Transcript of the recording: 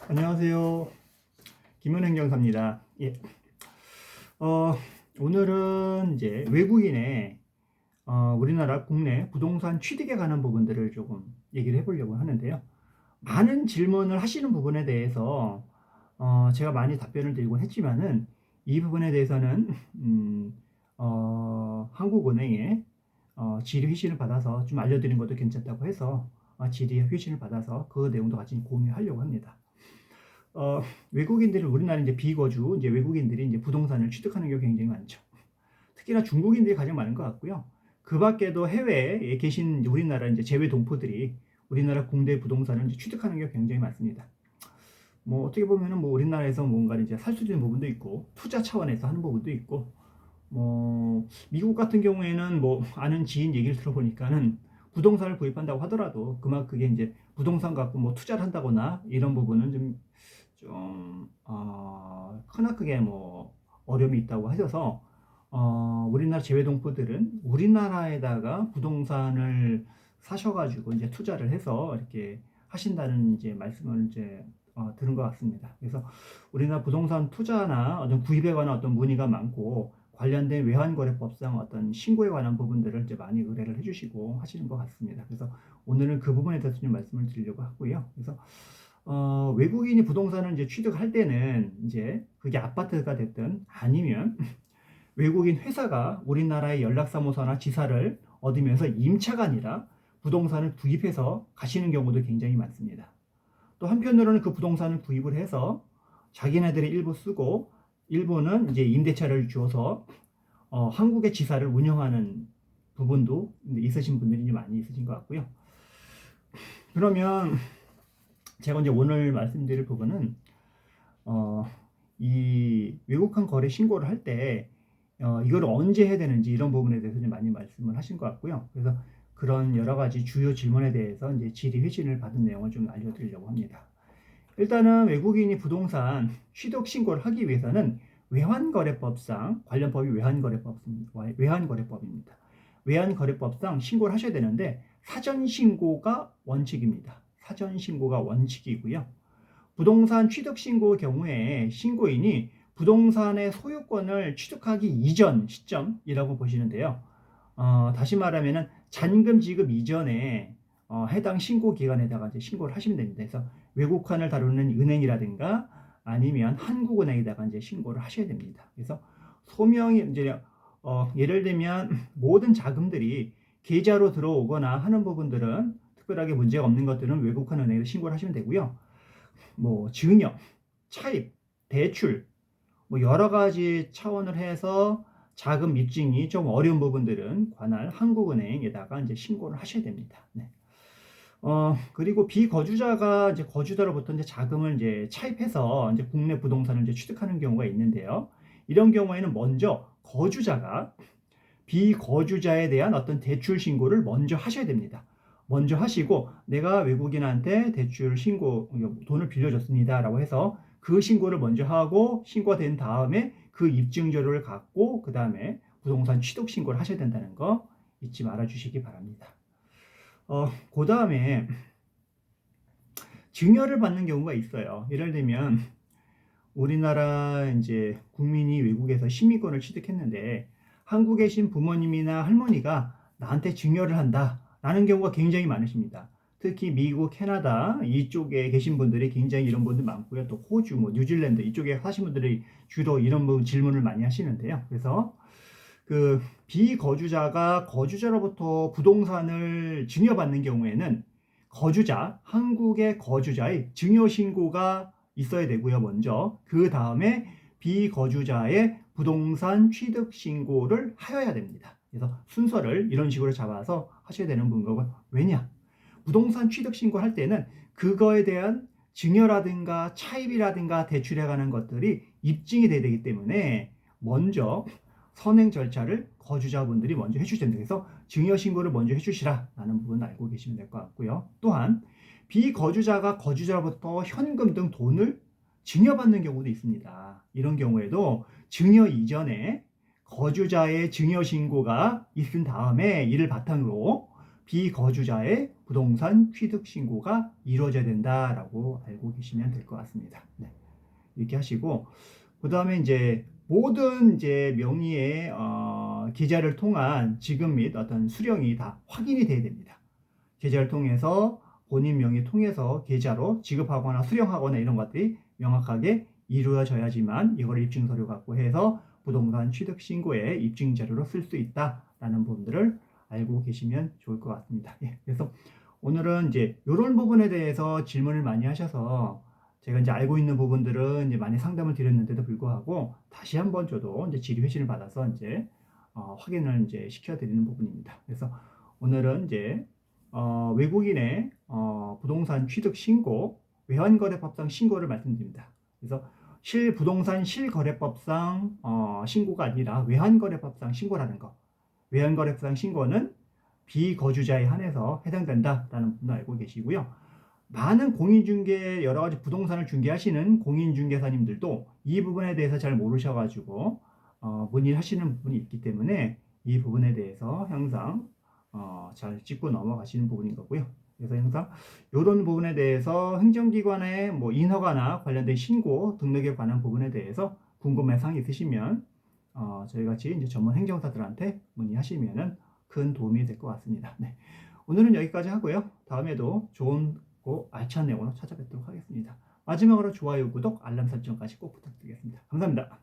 안녕하세요. 김은행정사입니다. 예. 오늘은 이제 외국인의 우리나라 국내 부동산 취득에 관한 부분들을 조금 얘기를 해보려고 하는데요. 많은 질문을 하시는 부분에 대해서 제가 많이 답변을 드리곤 했지만은 이 부분에 대해서는 한국은행에 질의 회신을 받아서 좀 알려드린 것도 괜찮다고 해서 질의 회신을 받아서 그 내용도 같이 공유하려고 합니다. 외국인들은 우리나라 이제 비거주 이제 외국인들이 이제 부동산을 취득하는 경우가 굉장히 많죠. 특히나 중국인들이 가장 많은 것 같고요. 그 밖에도 해외에 계신 우리나라 이제 재외 동포들이 우리나라 국내 부동산을 이제 취득하는 경우가 굉장히 많습니다. 뭐 어떻게 보면은 뭐 우리나라에서 뭔가 이제 살 수 있는 부분도 있고 투자 차원에서 하는 부분도 있고 뭐 미국 같은 경우에는 뭐 아는 지인 얘기를 들어보니까는 부동산을 구입한다고 하더라도 그만 그게 이제 부동산 갖고 뭐 투자를 한다거나 이런 부분은 크나크게 뭐 어려움이 있다고 하셔서 우리나라 재외동포들은 우리나라에다가 부동산을 사셔가지고 이제 투자를 해서 이렇게 하신다는 이제 말씀을 이제 들은 것 같습니다. 그래서 우리나라 부동산 투자나 어떤 구입에 관한 어떤 문의가 많고 관련된 외환거래법상 어떤 신고에 관한 부분들을 이제 많이 의뢰를 해주시고 하시는 것 같습니다. 그래서 오늘은 그 부분에 대해서 좀 말씀을 드리려고 하고요. 그래서 외국인이 부동산을 이제 취득할 때는 이제 그게 아파트가 됐든 아니면 외국인 회사가 우리나라의 연락사무소나 지사를 얻으면서 임차가 아니라 부동산을 구입해서 가시는 경우도 굉장히 많습니다. 또 한편으로는 그 부동산을 구입을 해서 자기네들이 일부 쓰고 일부는 이제 임대차를 주어서 한국의 지사를 운영하는 부분도 있으신 분들이 많이 있으신 것 같고요. 그러면 제가 이제 오늘 말씀드릴 부분은 이 외국한 거래 신고를 할 때 이걸 언제 해야 되는지 이런 부분에 대해서 좀 많이 말씀을 하신 것 같고요. 그래서 그런 여러 가지 주요 질문에 대해서 이제 질의 회신을 받은 내용을 좀 알려드리려고 합니다. 일단은 외국인이 부동산 취득 신고를 하기 위해서는 외환거래법상 관련 법이 외환거래법입니다. 외환거래법상 신고를 하셔야 되는데 사전 신고가 원칙입니다. 사전 신고가 원칙이고요. 부동산 취득 신고 경우에 신고인이 부동산의 소유권을 취득하기 이전 시점이라고 보시는데요. 다시 말하면은 잔금 지급 이전에 해당 신고 기관에다가 이제 신고를 하시면 됩니다. 그래서 외국환을 다루는 은행이라든가 아니면 한국은행에다가 이제 신고를 하셔야 됩니다. 그래서 소명이 이제 예를 들면 모든 자금들이 계좌로 들어오거나 하는 부분들은 특별하게 문제가 없는 것들은 외국환 은행에 신고를 하시면 되고요. 뭐 증여, 차입, 대출 뭐 여러 가지 차원을 해서 자금 입증이 좀 어려운 부분들은 관할 한국은행에다가 이제 신고를 하셔야 됩니다. 네. 그리고 비거주자가 이제 거주자로부터 이제 자금을 이제 차입해서 이제 국내 부동산을 이제 취득하는 경우가 있는데요. 이런 경우에는 먼저 거주자가 비거주자에 대한 어떤 대출 신고를 먼저 하셔야 됩니다. 먼저 하시고 내가 외국인한테 대출 신고 돈을 빌려줬습니다라고 해서 그 신고를 먼저 하고 신고가 된 다음에 그 입증 자료를 갖고 그 다음에 부동산 취득 신고를 하셔야 된다는 거 잊지 말아 주시기 바랍니다. 그 다음에 증여를 받는 경우가 있어요. 예를 들면 우리나라 이제 국민이 외국에서 시민권을 취득했는데 한국에 계신 부모님이나 할머니가 나한테 증여를 한다라는 경우가 굉장히 많으십니다. 특히 미국, 캐나다 이쪽에 계신 분들이 굉장히 이런 분들 많고요. 또 호주, 뭐 뉴질랜드 이쪽에 사신 분들이 주로 이런 부분 질문을 많이 하시는데요. 그래서 그 비거주자가 거주자로부터 부동산을 증여받는 경우에는 거주자, 한국의 거주자의 증여 신고가 있어야 되고요. 먼저 그 다음에 비거주자의 부동산 취득 신고를 하여야 됩니다. 그래서 순서를 이런 식으로 잡아서 하셔야 되는 거고 왜냐? 부동산 취득 신고할 때는 그거에 대한 증여라든가 차입이라든가 대출에 관한 것들이 입증이 돼야 되기 때문에 먼저 선행 절차를 거주자분들이 먼저 해주셔야 됩니다. 그래서 증여 신고를 먼저 해주시라라는 부분 알고 계시면 될 것 같고요. 또한 비거주자가 거주자로부터 현금 등 돈을 증여받는 경우도 있습니다. 이런 경우에도 증여 이전에 거주자의 증여 신고가 있은 다음에 이를 바탕으로 비거주자의 부동산 취득 신고가 이루어져야 된다라고 알고 계시면 될 것 같습니다. 네. 이렇게 하시고 그다음에 이제 모든 이제 명의의 계좌를 통한 지급 및 어떤 수령이 다 확인이 돼야 됩니다. 계좌를 통해서 본인 명의 통해서 계좌로 지급하거나 수령하거나 이런 것들이 명확하게 이루어져야지만 이걸 입증 서류 갖고 해서 부동산 취득 신고에 입증 자료로 쓸 수 있다라는 부분들을 알고 계시면 좋을 것 같습니다. 예, 그래서 오늘은 이제 이런 부분에 대해서 질문을 많이 하셔서 제가 이제 알고 있는 부분들은 이제 많이 상담을 드렸는데도 불구하고 다시 한번 저도 이제 질의 회신을 받아서 이제 확인을 이제 시켜드리는 부분입니다. 그래서 오늘은 이제 외국인의 부동산 취득 신고, 외환거래법상 신고를 말씀드립니다. 그래서 실부동산 실거래법상 신고가 아니라 외환거래법상 신고라는 거. 외환거래법상 신고는 비거주자에 한해서 해당된다라는 부분도 알고 계시고요. 많은 공인중개 여러 가지 부동산을 중개하시는 공인중개사님들도 이 부분에 대해서 잘 모르셔가지고 문의를 하시는 부분이 있기 때문에 이 부분에 대해서 항상 잘 짚고 넘어가시는 부분인 거고요. 그래서 항상 이런 부분에 대해서 행정기관의 뭐 인허가나 관련된 신고 등록에 관한 부분에 대해서 궁금한 사항이 있으시면 저희 같이 이제 전문 행정사들한테 문의하시면은 큰 도움이 될 것 같습니다. 네. 오늘은 여기까지 하고요. 다음에도 좋은 알찬 내용으로 찾아뵙도록 하겠습니다. 마지막으로 좋아요, 구독, 알람 설정까지 꼭 부탁드리겠습니다. 감사합니다.